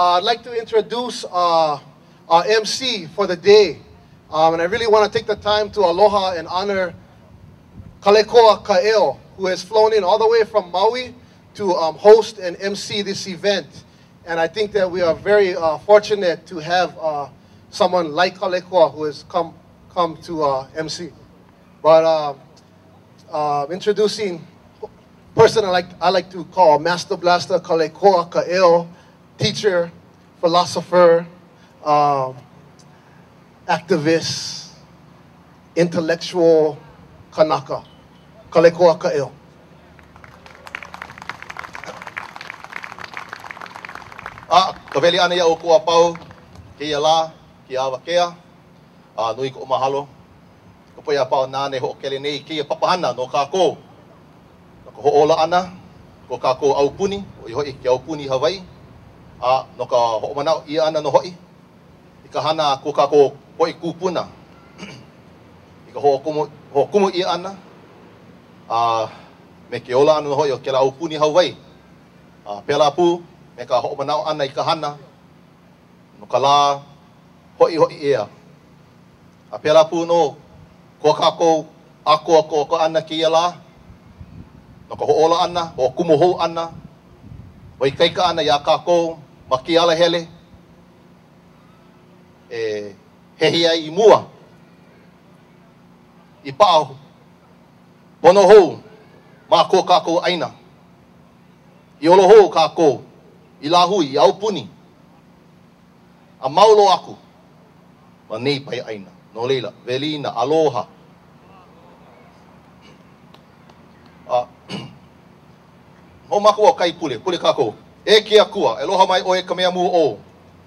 I'd like to introduce our MC for the day. And I really want to take the time to aloha and honor Kalekoa Ka'eo, who has flown in all the way from Maui to host and MC this event. And I think that we are very fortunate to have someone like Kalekoa who has come to MC. But introducing person I like to call Master Blaster Kalekoa Ka'eo, teacher, philosopher, activist, intellectual Kanaka, Kalekoa Ka'eo. Kaweli ana ia o kua pau, ke ia la, ke awa kea, nui ko mahalo. Ka poia pau nāne ho kele nei ke ia papahana no kākou. No ka hoola ana, ko kākou aupuni, o i hoi ke aupuni Hawaii. No ka hoomanao ia ana no hoi. I ka hana ko kākou hoi kūpuna. I ka hokumu ia ana. Me ke ola ana no hoi o ke la aupuni Hawaii. Pela pū, me ka hoomanao ana I ka hana. No ka la hoi ia. Pela pū no, ko kākou ako ana ki ia la. No ka hoola ana, hokumu hou ana. Hoi kaika ana ia kākou, ma ki ala hele. Hehia I mua. I pao. Pono hou, ma ko kākou aina. I olo hou kākou. I lahui, I aupuni. A maulo aku. Ma nei pai aina. No leila, velina, aloha. Ho mako o kai pule kākou. E kia kua, e loha mai oe ka mea mua o.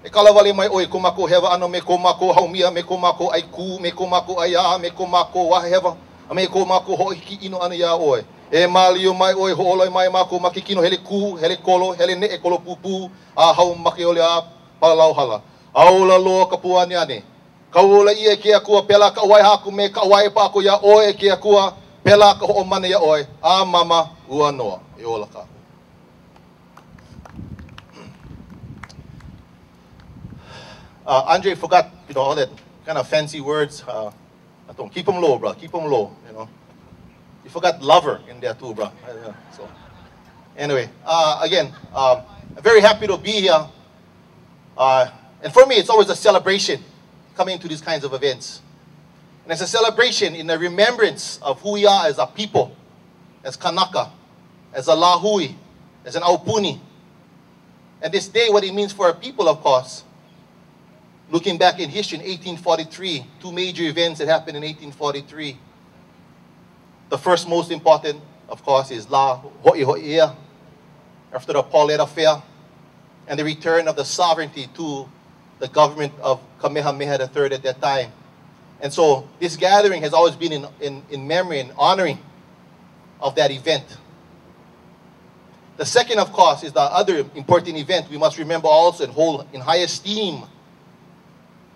E kalawale mai oe ko mako hewa ano me ko mako haumia, me ko mako ai ku, me ko mako ai a, me ko mako wahewa. A me ko mako ho hiki ino ana ia oe. E malio mai oe ho oloi mai mako makikino hele ku, hele kolo, hele ne e kolo pupu. A hau make ole a palau hala. Aula loa ka puani ane. Kaula ia kia kua pela ka wai haku me ka wai pa ko ia oe kia kua pela ka ho mana ia oe. A mama ua noa. E ola ka. Andre forgot, all that kind of fancy words. Don't keep them low, bro. Keep them low, You forgot lover in there too, bro. So, anyway, again, I'm very happy to be here. And for me, it's always a celebration coming to these kinds of events. And it's a celebration in the remembrance of who we are as a people, as Kanaka, as a Lahui, as an Aupuni. And this day, what it means for our people, of course. Looking back in history in 1843, two major events that happened in 1843. The first most important, of course, is La Ho'iho'ia, after the Paulette Affair, and the return of the sovereignty to the government of Kamehameha III at that time. And so this gathering has always been in memory and honoring of that event. The second, of course, is the other important event we must remember also and hold in high esteem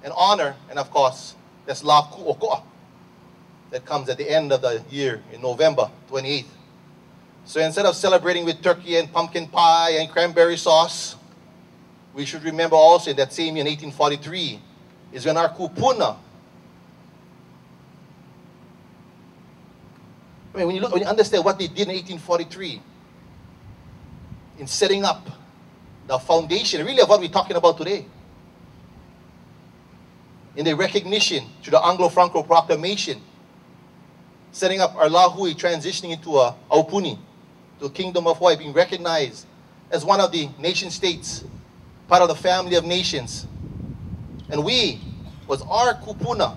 and honor, and of course, that's La Ku'oko'a. That comes at the end of the year in November 28th. So instead of celebrating with turkey and pumpkin pie and cranberry sauce, we should remember also in that same year in 1843 is when our kupuna. I mean, when you understand what they did in 1843 in setting up the foundation, really of what we're talking about today. In the recognition to the Anglo-Franco Proclamation, setting up our Lahui, transitioning into a Aupuni, to a Kingdom of Hawaii, being recognized as one of the nation states, part of the family of nations. And we was our kupuna,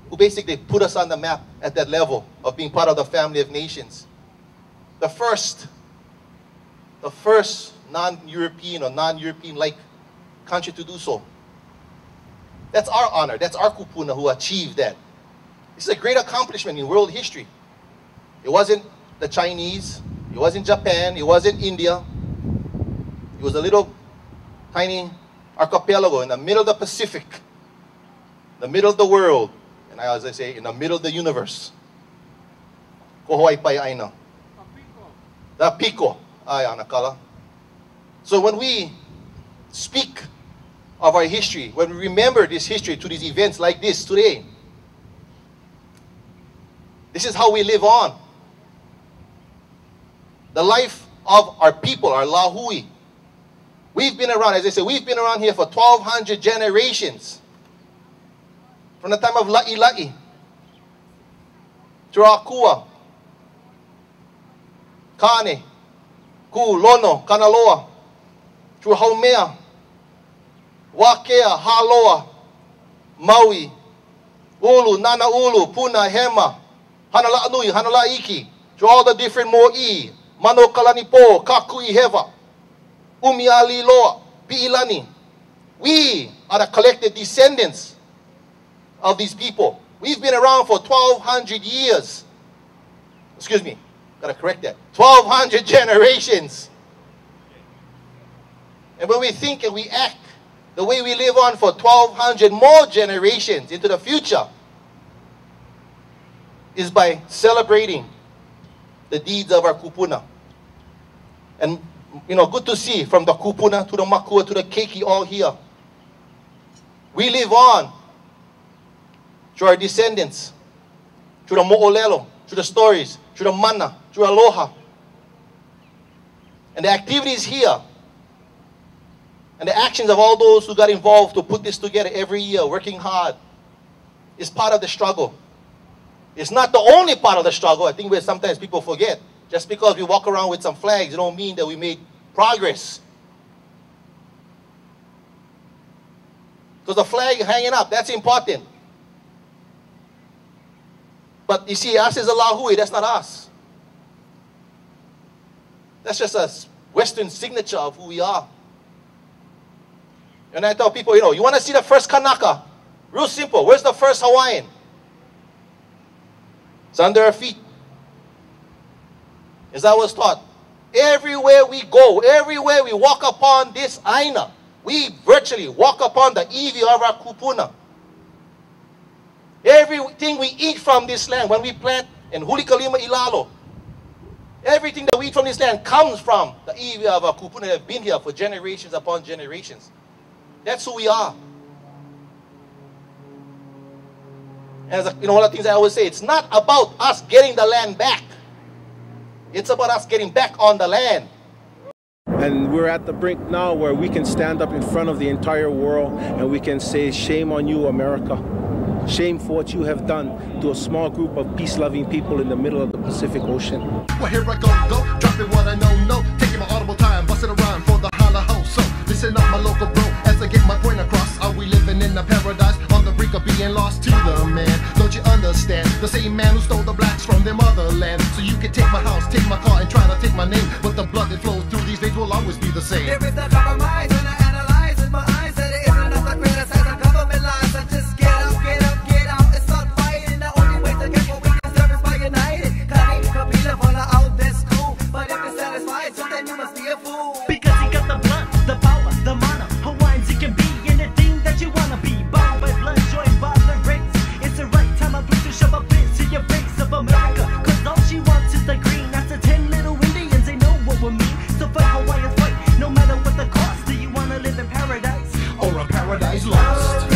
who basically put us on the map at that level of being part of the family of nations. The first non-European or non-European-like country to do so. That's our honor. That's our kupuna who achieved that. This is a great accomplishment in world history. It wasn't the Chinese. It wasn't Japan. It wasn't India. It was a little tiny archipelago in the middle of the Pacific, the middle of the world, and as I say, in the middle of the universe. Ko pai aina. The Pico. Ay, anakala. So when we speak of our history, when we remember this history to these events like this today, this is how we live on. The life of our people, our Lahui. We've been around, as I said, we've been around here for 1,200 generations. From the time of La'i, Turakua, Kane, Ku, Lono, Kanaloa, Haumea, Wakea, Haloa, Maui, Ulu, Nana Ulu, Puna, Hema, Hanala Nui, Hanala Iki, to all the different Mo'i, Mano Kalanipo, Kakui Heva, Umiali Loa, Piilani. We are the collective descendants of these people. We've been around for 1,200 years. Excuse me, gotta correct that. 1,200 generations. And when we think and we act the way we live on for 1,200 more generations into the future, is by celebrating the deeds of our kupuna. And, you know, good to see from the kupuna to the makua to the keiki all here. We live on through our descendants, through the mo'olelo, through the stories, through the mana, through aloha. And the activities here, and the actions of all those who got involved to put this together every year, working hard, is part of the struggle. It's not the only part of the struggle. I think where sometimes people forget. Just because we walk around with some flags, it don't mean that we made progress. Because the flag hanging up, that's important. But you see, us as a Lahui, that's not us. That's just a Western signature of who we are. And I tell people, you know, you want to see the first Kanaka? Real simple. Where's the first Hawaiian? It's under our feet. As I was taught, everywhere we go, everywhere we walk upon this aina, we virtually walk upon the iwi of our kupuna. Everything we eat from this land, when we plant in Hulikalima Ilalo, everything that we eat from this land comes from the iwi of our kupuna that have been here for generations upon generations. That's who we are. And you know, one of the things I always say, it's not about us getting the land back. It's about us getting back on the land. And we're at the brink now where we can stand up in front of the entire world and we can say, shame on you, America. Shame for what you have done to a small group of peace-loving people in the middle of the Pacific Ocean. Well, here I go, dropping what I know, taking my audible time, busting around for the holla ho. So, listen up, my local bro, as I get my point across. Are we living in a paradise on the brink of being lost to the man? Don't you understand? The same man who stole the blacks from their motherland. So you can take my house, take my car, and try to take my name, but the blood that flows through these veins will always be the same. There is no compromise when I analyze with my eyes that it isn't enough to criticize the government lies. I just get out and start fighting. The only way to get what we deserve is by united. Kani, Kapila, Vola out, that's cool. But if it's satisfied, so then you must be a fool. Because he got the blood, the power, the mana. Hawaiians, you can be anything that you wanna be. Bound by blood, joined by the race. It's the right time, I'm to shove a bit to your face of America. Cause all she wants is the green. After 10 little Indians, they know what we mean. So fight Hawaiians, fight, no matter what the cost. Do you wanna live in paradise? Or a paradise lost?